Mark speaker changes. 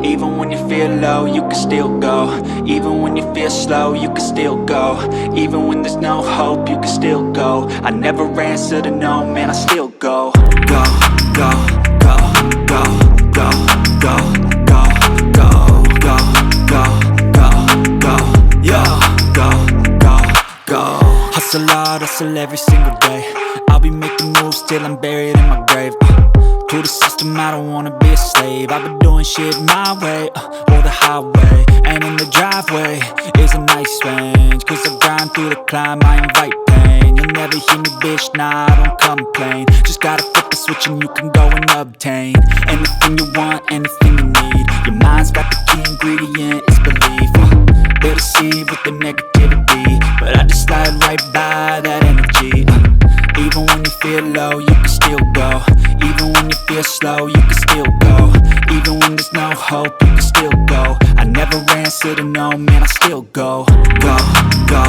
Speaker 1: Even when you feel low, you can still go. Even when you feel slow, you can still go. Even when there's no hope, you can still go. I never answer to no, man, I still go. Go, go, go, go, go, go, go, go, go, go, go, go, yo, go, go, go. Hustle hard, hustle every single day. I'll be making moves till I'm buried in my grave. To the system, I don't wanna be a slave. I've been doing shit my way, or the highway. And in the driveway is a nice range. Cause I grind through the climb, I invite pain. You'll never hear me, bitch, nah, I don't complain. Just gotta flip the switch and you can go and obtain anything you want, anything you need. Your mind's got the key ingredient, it's belief. They deceive with the negativity, but I just slide right by that energy. Even when you feel low, you can still go. Even when you feel slow, you can still go. Even when there's no hope, you can still go. I never answer to no, man, I still go. Go, go,